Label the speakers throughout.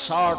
Speaker 1: 60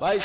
Speaker 1: 22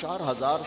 Speaker 1: 4000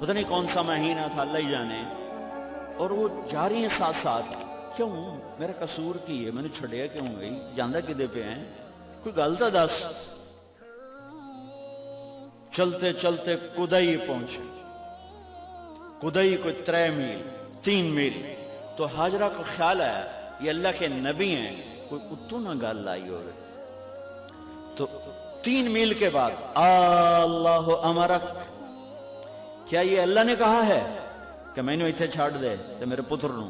Speaker 1: پتہ نہیں کون سا مہینہ تھا، اللہ ہی جانے، اور وہ جاری ہیں ساتھ ساتھ. کیوں میرا قصور کی ہے، میں نے چھڑیا کیوں گئی، جاندہ کدے پہ ہیں، کوئی گل تو دس. چلتے چلتے کدئی پہنچے. کدئی کوئی 3 میل. تو ہاجرہ کو خیال آیا یہ اللہ کے نبی ہیں، کوئی اتو نہ گل آئی ہوئے. تو 3 میل کے بعد اللہ امرک، کیا یہ اللہ نے کہا ہے کہ میں نے اتنے چھاڑ دے تو میرے پتر نو؟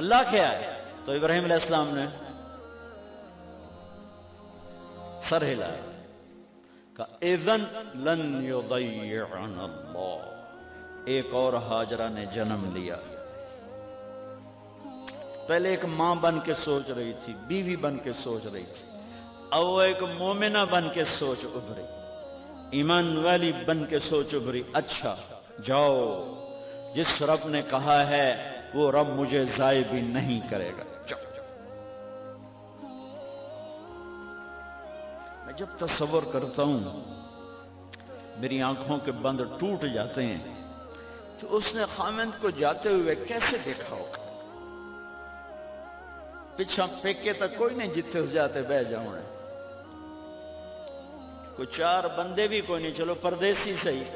Speaker 1: اللہ کیا ہے؟ تو ابراہیم علیہ السلام نے سر ہلایا کہ اذن لن یضیعنا اللہ. ایک اور ہاجرہ نے جنم لیا. پہلے ایک ماں بن کے سوچ رہی تھی، بیوی بن کے سوچ رہی تھی، اب وہ ایک مومنہ بن کے سوچ ابھری، ایمان والی بن کے سوچ ابھری. اچھا جاؤ، جس رب نے کہا ہے وہ رب مجھے ضائع بھی نہیں کرے گا. میں جب تصور کرتا ہوں میری آنکھوں کے بند ٹوٹ جاتے ہیں تو اس نے خامند کو جاتے ہوئے کیسے دیکھا ہوگا. پچھا پیکے تک کوئی نہیں، جتنے ہو جاتے بہ جاؤں. کوئی 4 بندے بھی کوئی نہیں، چلو پردیسی صحیح،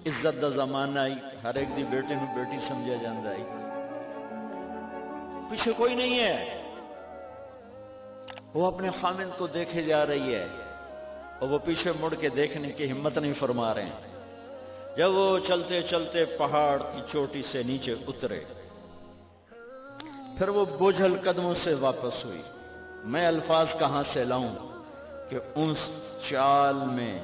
Speaker 1: عزت دا زمانہ آئی، ہر ایک دی بیٹے نو بیٹی سمجھا جاندہ آئی. پیچھے کوئی نہیں ہے، وہ اپنے خامند کو دیکھے جا رہی ہے اور وہ پیچھے مڑ کے دیکھنے کی ہمت نہیں فرما رہے ہیں. جب وہ چلتے چلتے پہاڑ کی چوٹی سے نیچے اترے، پھر وہ بوجھل قدموں سے واپس ہوئی. میں الفاظ کہاں سے لاؤں کہ اس چال میں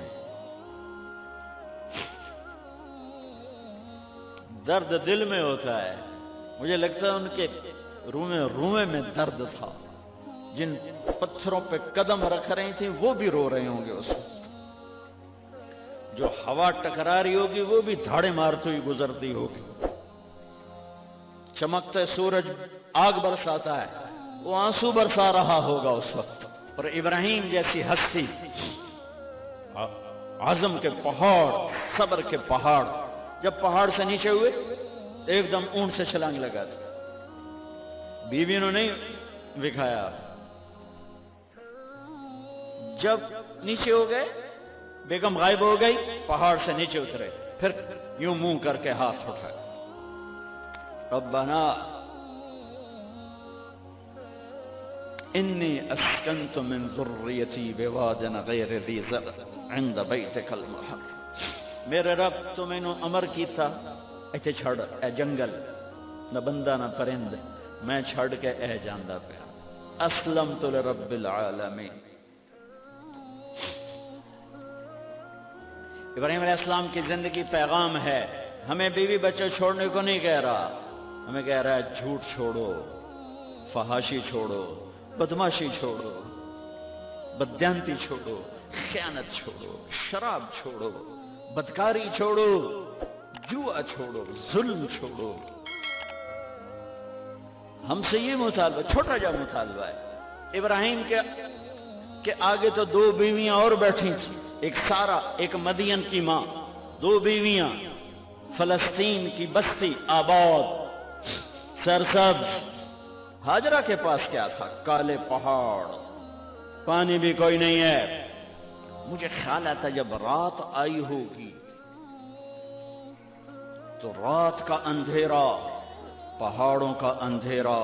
Speaker 1: درد دل میں ہوتا ہے. مجھے لگتا ہے ان کے روئے میں درد تھا. جن پتھروں پہ قدم رکھ رہی تھیں وہ بھی رو رہے ہوں گے اس وقت. جو ہوا ٹکرا رہی ہوگی وہ بھی دھاڑے مارتی ہوئی گزرتی ہوگی. چمکتے سورج آگ برساتا ہے، وہ آنسو برسا رہا ہوگا اس وقت. اور ابراہیم جیسی ہستی، عزم کے پہاڑ، صبر کے پہاڑ، جب پہاڑ سے نیچے ہوئے ایک دم اونٹ سے چھلانگ لگا تھا. بیوی نے نہیں دکھایا. جب نیچے ہو گئے، بیگم غائب ہو گئی، پہاڑ سے نیچے اترے، پھر یوں منہ کر کے ہاتھ اٹھائے، ربنا انی اسکنت من ذریتی بواد غیر ذی زرع عند بیتک المحرم. میرے رب تو میں نے امر کیتا ایتھے چھڑ، اے جنگل، نہ بندہ نہ پرند، میں چھڑ کے اے جاندہ پیا. اسلمت لرب العالمین. ابراہیم علیہ السلام کی زندگی پیغام ہے. ہمیں بیوی بچے چھوڑنے کو نہیں کہہ رہا، ہمیں کہہ رہا ہے جھوٹ چھوڑو، فحاشی چھوڑو، بدماشی چھوڑو، بددیانتی چھوڑو، خیانت چھوڑو، شراب چھوڑو، بدکاری چھوڑو، جوا چھوڑو، ظلم چھوڑو. ہم سے یہ مطالبہ، چھوٹا جا مطالبہ ہے. ابراہیم کے آگے تو 2 بیویاں اور بیٹھی تھیں، ایک سارا، ایک مدین کی ماں، 2 بیویاں. فلسطین کی بستی آباد، سرسبز. ہاجرہ کے پاس کیا تھا؟ کالے پہاڑ، پانی بھی کوئی نہیں ہے. مجھے خیال آتا جب رات آئی ہوگی تو رات کا اندھیرا، پہاڑوں کا اندھیرا،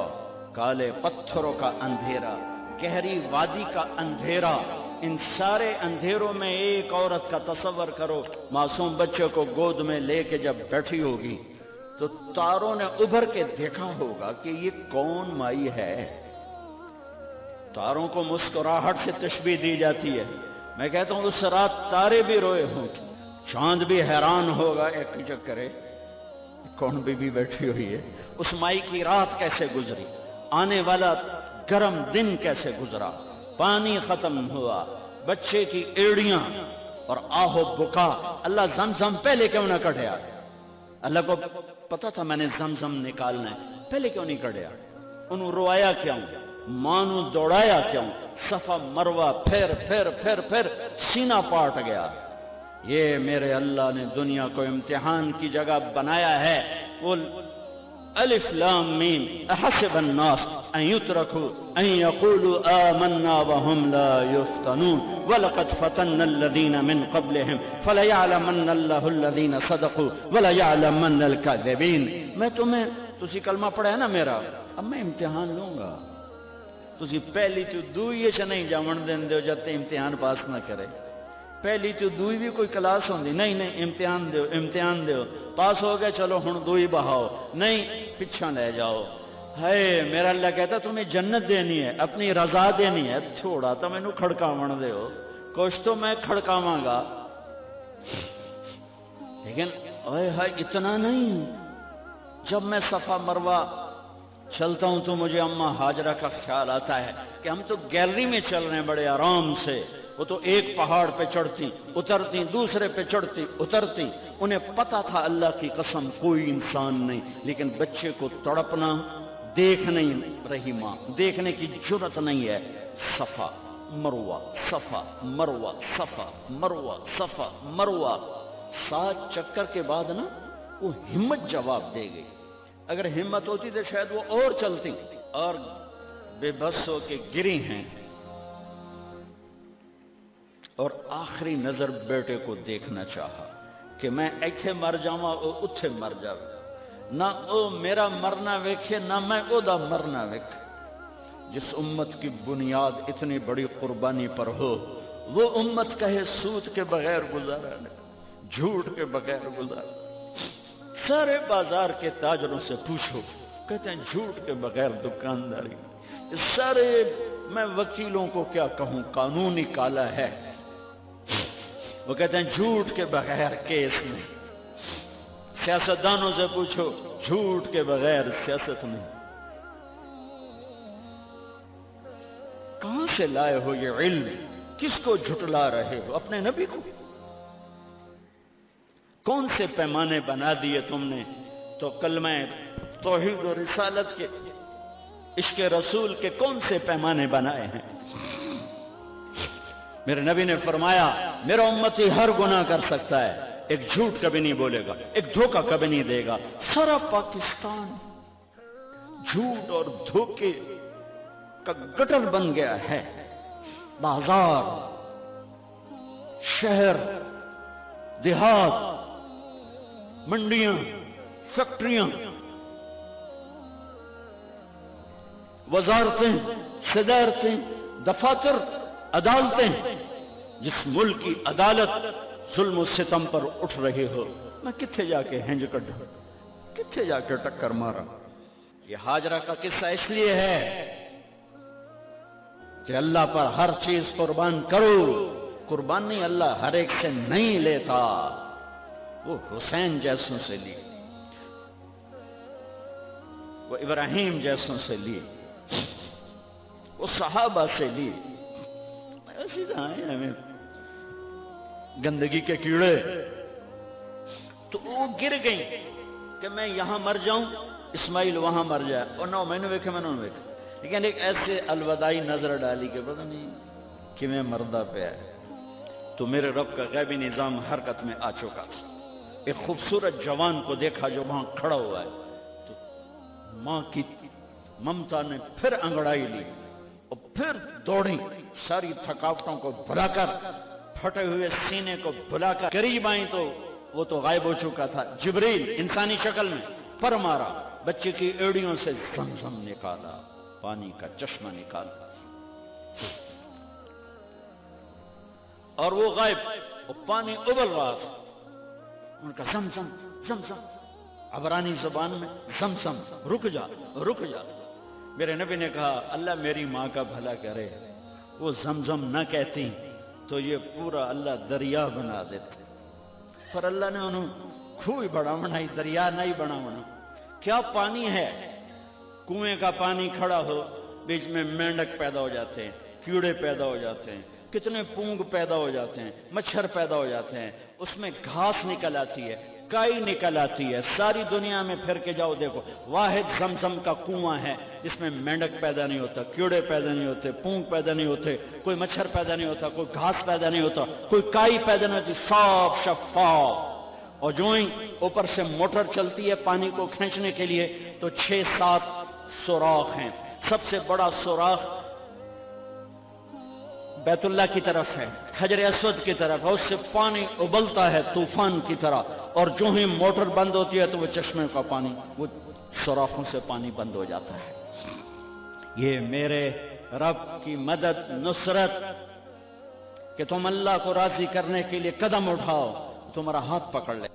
Speaker 1: کالے پتھروں کا اندھیرا، گہری وادی کا اندھیرا، ان سارے اندھیروں میں ایک عورت کا تصور کرو، معصوم بچے کو گود میں لے کے جب بیٹھی ہوگی تو تاروں نے ابھر کے دیکھا ہوگا کہ یہ کون مائی ہے. تاروں کو مسکراہٹ سے تشبیہ دی جاتی ہے. میں کہتا ہوں اس رات تارے بھی روئے ہوں گے، چاند بھی حیران ہوگا، ایک چکرے کون بی بیٹھی ہوئی ہے. اس مائی کی رات کیسے گزری، آنے والا گرم دن کیسے گزرا، پانی ختم ہوا، بچے کی ایڑیاں اور آہو بکا. اللہ زمزم پہلے کیوں نہ کڑھیا؟ اللہ کو پتا تھا میں نے زمزم نکالنا ہے، پہلے کیوں نہیں کڑھیا؟ انہوں روایا کیوں؟ مانو دوڑایا کیوں؟ صفا مروہ پھر سینہ پاٹ گیا. یہ میرے اللہ نے دنیا کو امتحان کی جگہ بنایا ہے. قل الف لام میم احسب الناس ان يتركوا ان يقولوا آمنا وهم لا يفتنون ولقد فتنا الذين من قبلهم فليعلمن الله الذين صدقوا وليعلمن الكاذبين. میں تمہیں تسی کلمہ پڑھا ہے نا میرا, اب میں امتحان لوں گا. تسی پہلی تو دوئی چ نہیں جاون دین دیو جب تے امتحان پاس نہ کرے. پہلی تو دوئی بھی کوئی کلاس ہوندی نہیں, امتحان دیو پاس ہو گئے چلو ہن دوئی بہاؤ, نہیں پیچھا لے جاؤ. ہے میرا اللہ کہتا تمہیں جنت دینی ہے, اپنی رضا دینی ہے, چھوڑا تو مینوں کھڑکاون دیو, کچھ تو میں کھڑکاواں گا, لیکن اوئے ہائے اتنا نہیں. جب میں صفا مروہ چلتا ہوں تو مجھے اماں ہاجرہ کا خیال آتا ہے کہ ہم تو گیلری میں چل رہے ہیں بڑے آرام سے, وہ تو ایک پہاڑ پہ چڑھتی اترتی, دوسرے پہ چڑھتی اترتی. انہیں پتا تھا اللہ کی قسم کوئی انسان نہیں, لیکن بچے کو تڑپنا دیکھ نہیں رہی ماں, دیکھنے کی جرت نہیں ہے. صفا مروہ صفا مروہ صفا مروہ صفا مروہ, 7 چکر کے بعد نا وہ ہمت جواب دے گئی. اگر ہمت ہوتی تو شاید وہ اور چلتی, اور بے بس ہو کے گری ہیں. اور آخری نظر بیٹے کو دیکھنا چاہا کہ میں ایتھے مر جاواں او اتھے مر جاوے, نہ او میرا مرنا ویکھے نہ میں او دا مرنا ویکھے. جس امت کی بنیاد اتنی بڑی قربانی پر ہو, وہ امت کہے سود کے بغیر گزارا نہیں, جھوٹ کے بغیر گزارا. سارے بازار کے تاجروں سے پوچھو, کہتے ہیں جھوٹ کے بغیر دکانداری. سارے میں وکیلوں کو کیا کہوں, قانون ہی کالا ہے. وہ کہتے ہیں جھوٹ کے بغیر کیس نہیں. سیاستدانوں سے پوچھو, جھوٹ کے بغیر سیاست نہیں. کہاں سے لائے ہو یہ علم, کس کو جھٹلا رہے ہو, اپنے نبی کو؟ کون سے پیمانے بنا دیے تم نے؟ تو کلمہ توحید و رسالت کے, عشق رسول کے کون سے پیمانے بنائے ہیں؟ میرے نبی نے فرمایا میرا امتی ہر گناہ کر سکتا ہے, ایک جھوٹ کبھی نہیں بولے گا, ایک دھوکہ کبھی نہیں دے گا. سارا پاکستان جھوٹ اور دھوکے کا گٹر بن گیا ہے. بازار, شہر, دیہات, منڈیاں, فیکٹریاں, وزارتیں, صدارتیں, دفاتر, عدالتیں, جس ملک کی عدالت ظلم و ستم پر اٹھ رہے ہو, میں کتنے جا کے ہنج کڈھا, کتنے جا کے ٹکر مارا. یہ ہاجرہ کا قصہ اس لیے ہے کہ اللہ پر ہر چیز قربان کرو. قربانی اللہ ہر ایک سے نہیں لیتا. وہ حسین جیسوں سے لی, وہ ابراہیم جیسوں سے لی, وہ صحابہ سے لی. ہمیں گندگی کے کیڑے تو وہ گر گئی کہ میں یہاں مر جاؤں, اسماعیل وہاں مر جائے, اور نہ میں نے ویکھے میں نے ویکھا, لیکن ایک ایسے الوداعی نظر ڈالی کہ پتہ نہیں کہ میں مردہ پہ ہے. تو میرے رب کا غیبی نظام حرکت میں آ چکا تھا. ایک خوبصورت جوان کو دیکھا جو وہاں کھڑا ہوا ہے, تو ماں کی ممتا نے پھر انگڑائی لی اور پھر دوڑی, ساری تھکاوٹوں کو بھلا کر, پھٹے ہوئے سینے کو بھلا کر قریب آئیں تو وہ تو غائب ہو چکا تھا. جبریل انسانی شکل میں پر مارا, بچے کی ایڑیوں سے زمزم نکالا, پانی کا چشمہ نکالا, اور وہ غائب, وہ پانی ابل رہا تھا. ان کا زمزم زمزم, عبرانی زبان میں زمزم, رک جا رک جا. میرے نبی نے کہا اللہ میری ماں کا بھلا کرے, وہ زمزم نہ کہتی تو یہ پورا اللہ دریا بنا دیتے. پر اللہ نے انہوں کھوئی بڑا بنائی, دریا نہیں بنا بنا. کیا پانی ہے, کنویں کا پانی کھڑا ہو, بیچ میں مینڈک پیدا ہو جاتے ہیں, کیڑے پیدا ہو جاتے ہیں, کتنے پونگ پیدا ہو جاتے ہیں، مچھر پیدا ہو جاتے ہیں، اس میں گھاس نکل آتی ہے، کائی نکل آتی ہے، ساری دنیا میں پھر کے جاؤ دیکھو، واحد زمزم کا کنواں ہے جس میں مینڈک پیدا نہیں ہوتا، کیڑے پیدا نہیں ہوتے، پونگ پیدا نہیں ہوتے، کوئی مچھر پیدا نہیں ہوتا، کوئی گھاس پیدا نہیں ہوتا، کوئی کائی پیدا نہیں ہوتی، صاف شفاف۔ اور جو ہی اوپر سے موٹر چلتی ہے پانی کو کھینچنے کے لیے تو 6-7 سوراخ ہیں۔ سب سے بڑا سوراخ بیت اللہ کی طرف ہے، حجر اسود کی طرف ہے، اس سے پانی ابلتا ہے طوفان کی طرح، اور جو ہی موٹر بند ہوتی ہے تو وہ چشمے کا پانی، وہ سوراخوں سے پانی بند ہو جاتا ہے۔ یہ میرے رب کی مدد، نصرت، کہ تم اللہ کو راضی کرنے کے لیے قدم اٹھاؤ، تمہارا ہاتھ پکڑ لے۔